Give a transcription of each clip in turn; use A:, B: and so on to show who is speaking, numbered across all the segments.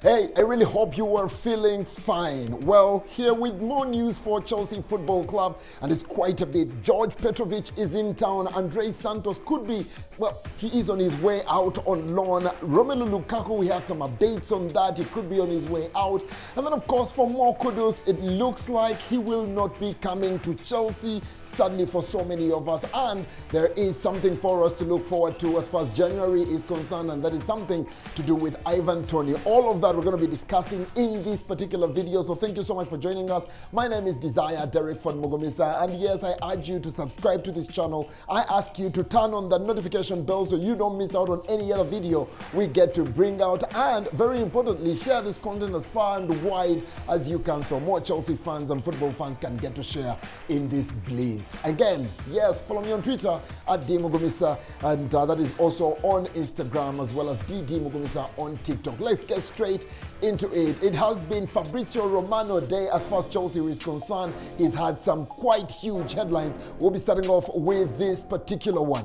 A: Hey, I really hope you are feeling fine. Well, here with more news for Chelsea Football Club, and it's quite a bit. Djordje Petrovic is in town. Andrey Santos could be, well, he is on his way out on loan. Romelu Lukaku, we have some updates on that. He could be on his way out. And then, of course, for Mo Kudus, it looks like he will not be coming to Chelsea, sadly for so many of us, and there is something for us to look forward to as far as January is concerned, and that is something to do with Ivan Toney. All of that we're going to be discussing in this particular video, so thank you so much for joining us. My name is Desire Derek von Mogomisa, and yes, I urge you to subscribe to this channel. I ask you to turn on the notification bell so you don't miss out on any other video we get to bring out, and very importantly, share this content as far and wide as you can so more Chelsea fans and football fans can get to share in this bliss. Again, yes, follow me on Twitter at @dmogomisa, and that is also on Instagram as well as @ddmogomisa on TikTok. Let's get straight into it. It has been Fabrizio Romano Day as far as Chelsea is concerned. He's had some quite huge headlines. We'll be starting off with this particular one.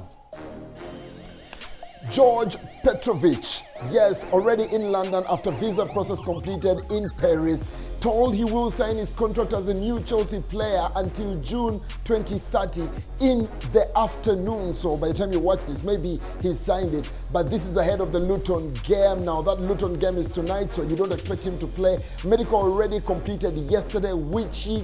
A: Djordje Petrovic, yes, already in London after visa process completed in Paris, told he will sign his contract as a new Chelsea player until June 2030 in the afternoon. So by the time you watch this, maybe he signed it. But this is ahead of the Luton game. Now that Luton game is tonight, so you don't expect him to play. Medical already completed yesterday, which he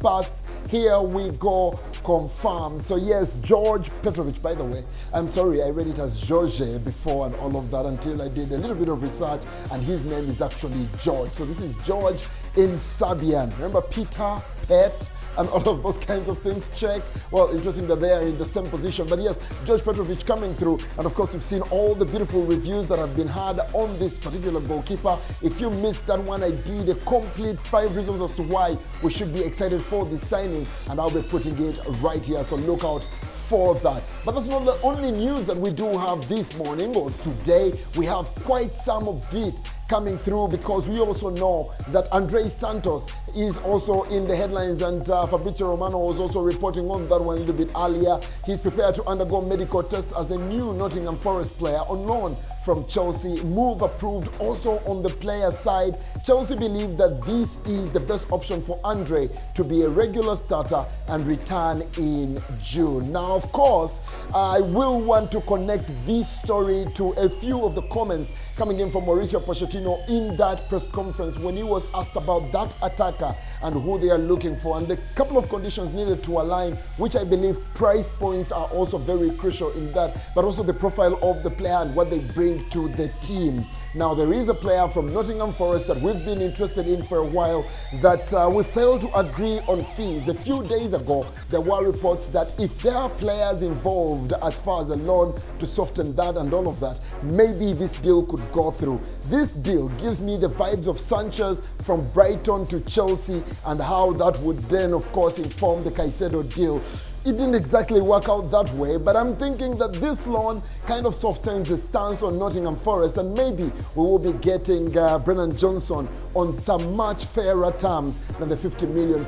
A: passed. Here we go, confirmed. So yes, Djordje Petrovic, by the way, I'm sorry, I read it as Djordje before and all of that until I did a little bit of research, and his name is actually Djordje. So this is Djordje in Serbian. Remember Peter, Pet, and all of those kinds of things, check. Well, interesting that they are in the same position. But yes, Djordje Petrovic coming through. And of course, we've seen all the beautiful reviews that have been had on this particular goalkeeper. If you missed that one, I did a complete 5 reasons as to why we should be excited for this signing. And I'll be putting it right here, so look out for that. But that's not the only news that we do have this morning or today. We have quite some of it coming through, because we also know that Andrey Santos is also in the headlines, and Fabrizio Romano was also reporting on that one a little bit earlier. He's prepared to undergo medical tests as a new Nottingham Forest player on loan from Chelsea. Move approved also on the player side. Chelsea believe that this is the best option for Andre to be a regular starter and return in June. Now, of course, I will want to connect this story to a few of the comments coming in from Mauricio Pochettino in that press conference when he was asked about that attacker and who they are looking for, and the couple of conditions needed to align, which I believe price points are also very crucial in that, but also the profile of the player and what they bring to the team. Now, there is a player from Nottingham Forest that we've been interested in for a while that we failed to agree on fees. A few days ago, there were reports that if there are players involved as far as a loan to soften that and all of that, maybe this deal could go through. This deal gives me the vibes of Sanchez from Brighton to Chelsea, and how that would then, of course, inform the Caicedo deal. It didn't exactly work out that way, but I'm thinking that this loan kind of softens the stance on Nottingham Forest, and maybe we will be getting Brennan Johnson on some much fairer terms than the £50 million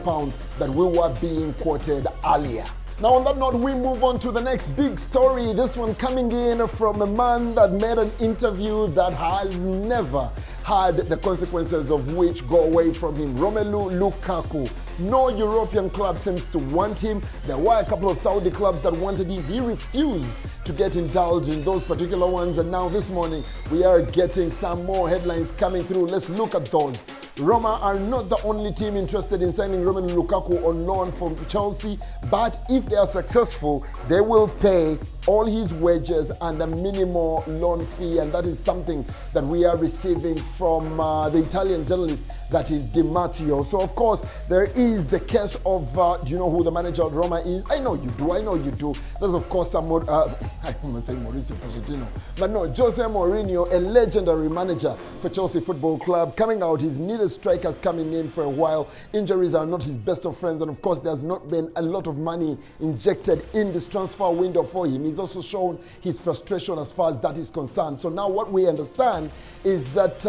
A: that we were being quoted earlier. Now, on that note, we move on to the next big story. This one coming in from a man that made an interview that has never had the consequences of which go away from him. Romelu Lukaku. No European club seems to want him. There were a couple of Saudi clubs that wanted him. He refused to get indulged in those particular ones. And now this morning, we are getting some more headlines coming through. Let's look at those. Roma are not the only team interested in signing Romelu Lukaku on loan from Chelsea, but if they are successful, they will pay all his wages and a minimal loan fee, and that is something that we are receiving from the Italian journalist that is Di Matteo. So of course there is the case of do you know who the manager of Roma is? I know you do. There's of course some more I almost say Mauricio Pochettino, but no, Jose Mourinho, a legendary manager for Chelsea Football Club, coming out. He's needed strikers coming in for a while. Injuries are not his best of friends, and of course there's not been a lot of money injected in this transfer window for him. He's also shown his frustration as far as that is concerned. So now what we understand is that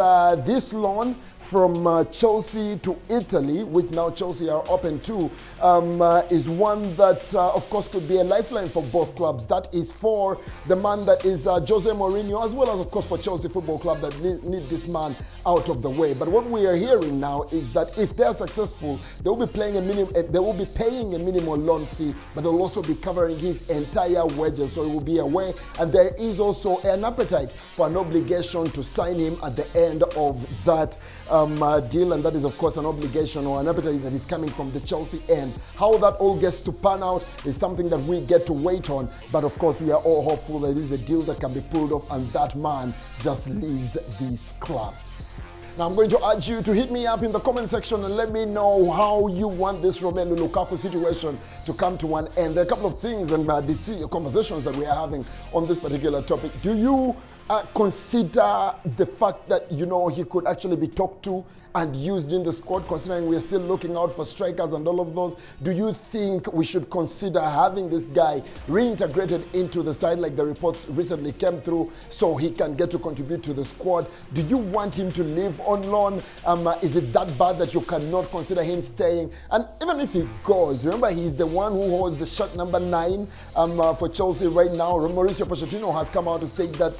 A: this loan from Chelsea to Italy, which now Chelsea are open to, is one that, of course, could be a lifeline for both clubs. That is for the man that is Jose Mourinho, as well as, of course, for Chelsea Football Club that need this man out of the way. But what we are hearing now is that if they're successful, they will be paying a minimal loan fee, but they'll also be covering his entire wages, so he will be away. And there is also an appetite for an obligation to sign him at the end of that deal, and that is, of course, an obligation or an appetite that is coming from the Chelsea end. How that all gets to pan out is something that we get to wait on, but of course we are all hopeful that it is a deal that can be pulled off and that man just leaves this club. Now, I'm going to urge you to hit me up in the comment section and let me know how you want this Romelu Lukaku situation to come to an end. There are a couple of things and conversations that we are having on this particular topic. Do you consider the fact that, you know, he could actually be talked to and used in the squad, considering we're still looking out for strikers and all of those? Do you think we should consider having this guy reintegrated into the side like the reports recently came through so he can get to contribute to the squad? Do you want him to live on loan? Is it that bad that you cannot consider him staying? And even if he goes, remember he's the one who holds the shirt number 9 for Chelsea right now. Mauricio Pochettino has come out to state that,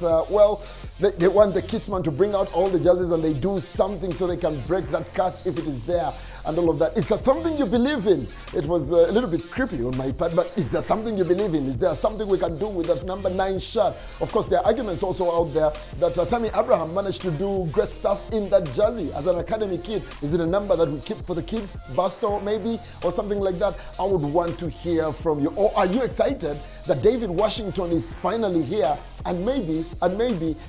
A: they want the kitsman to bring out all the jerseys and they do something so they can break that curse if it is there and all of that. Is that something you believe in? It was a little bit creepy on my part, but is that something you believe in? Is there something we can do with that number 9 shirt? Of course, there are arguments also out there that Tammy Abraham managed to do great stuff in that jersey as an academy kid. Is it a number that we keep for the kids, Basto maybe, or something like that? I would want to hear from you. Or are you excited that David Washington is finally here and maybe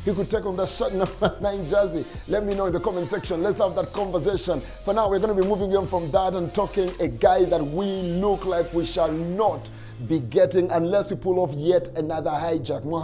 A: he could take on that shirt number 9 jersey? Let me know in the comment section. Let's have that conversation. For now, we're going to be moving on from that and talking a guy that we look like we shall not be getting unless we pull off yet another hijack. Mo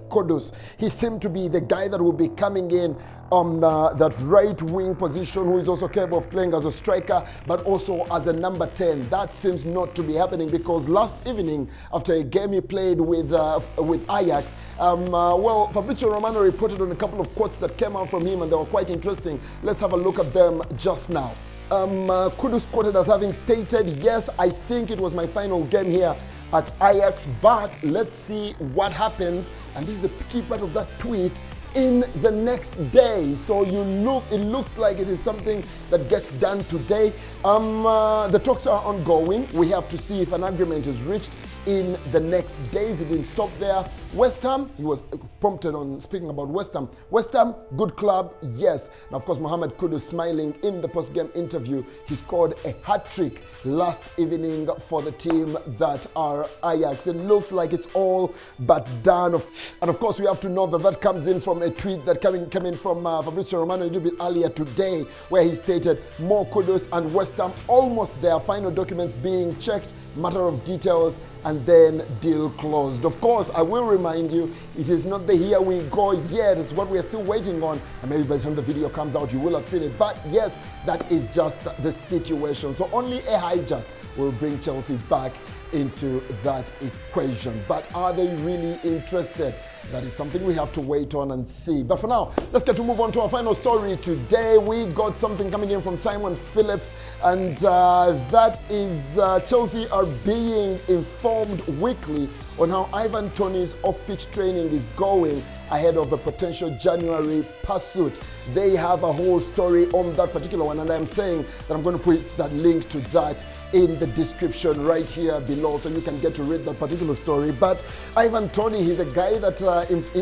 A: Kudus, he seemed to be the guy that will be coming in on that right wing position, who is also capable of playing as a striker but also as a number 10. That seems not to be happening because last evening, after a game he played with Ajax, Fabrizio Romano reported on a couple of quotes that came out from him and they were quite interesting. Let's have a look at them just now. Kudus quoted as having stated, "Yes, I think it was my final game here at Ajax, but let's see what happens." And this is the key part of that tweet. In the next day. So it looks like it is something that gets done today. The talks are ongoing. We have to see if an agreement is reached in the next days. It didn't stop there. West Ham, he was prompted on speaking about West Ham. West Ham, good club, yes. Now, of course, Mo Kudus smiling in the post-game interview. He scored a hat-trick last evening for the team that are Ajax. It looks like it's all but done. And of course, we have to know that comes in from a tweet that came in from Fabrizio Romano a little bit earlier today, where he stated Mo Kudus and West Ham almost there, final documents being checked, matter of details, and then deal closed. Of course, I will remind you, it is not the here we go yet. It's what we are still waiting on. And maybe by the time the video comes out, you will have seen it. But yes, that is just the situation. So only a hijack will bring Chelsea back into that equation. But are they really interested? That is something we have to wait on and see. But for now, let's get to move on to our final story today. We got something coming in from Simon Phillips, and that is Chelsea are being informed weekly on how Ivan Toney's off-pitch training is going ahead of a potential January pursuit. They have a whole story on that particular one, and I'm saying that I'm going to put that link to that in the description right here below so you can get to read that particular story. But Ivan Toney, he's a guy that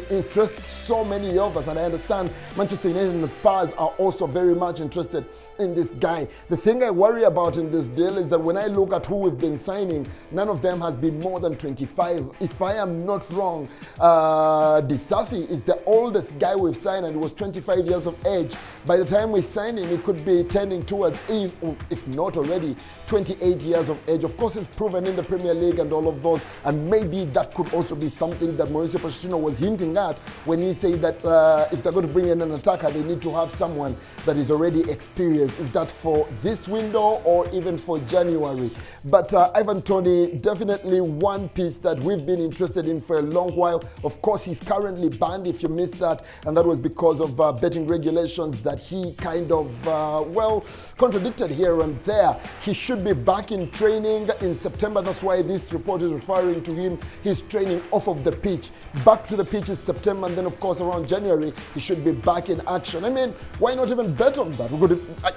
A: interests so many of us, and I understand Manchester United and the Spurs are also very much interested in this guy. The thing I worry about in this deal is that when I look at who we've been signing, none of them has been more than 25. If I am not wrong, Disasi is the oldest guy we've signed, and he was 25 years of age. By the time we sign him, he could be tending towards, if not already, 28 28 years of age. Of course, he's proven in the Premier League and all of those, and maybe that could also be something that Mauricio Pochettino was hinting at when he said that if they're going to bring in an attacker, they need to have someone that is already experienced. Is that for this window or even for January? But Ivan Toney, definitely one piece that we've been interested in for a long while. Of course, he's currently banned, if you missed that, and that was because of betting regulations that he kind of, contradicted here and there. He should be back in training in September. That's why this report is referring to him. He's training off of the pitch. Back to the pitch is September, and then of course around January he should be back in action. I mean, why not even bet on that?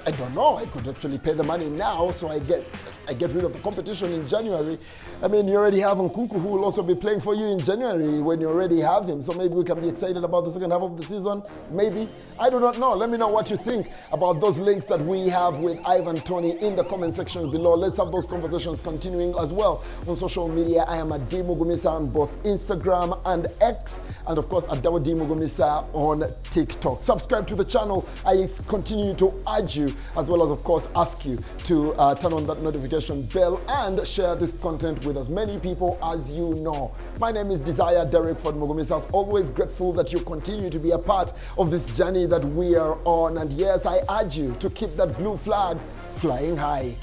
A: I don't know. I could actually pay the money now, so I get rid of the competition in January. I mean, you already have Nkunku, who will also be playing for you in January when you already have him. So maybe we can be excited about the second half of the season. Maybe. I do not know. Let me know what you think about those links that we have with Ivan Toney in the comment section below. Let's have those conversations continuing as well on social media. I am at D Mugumisa on both Instagram and X, and of course at D Mugumisa on TikTok. Subscribe to the channel. I continue to urge you, as well as of course ask you to turn on that notification bell and share this content with as many people as you know. My name is Desire Derek Ford Mugumisa. As always, grateful that you continue to be a part of this journey that we are on. And yes, I urge you to keep that blue flag flying high.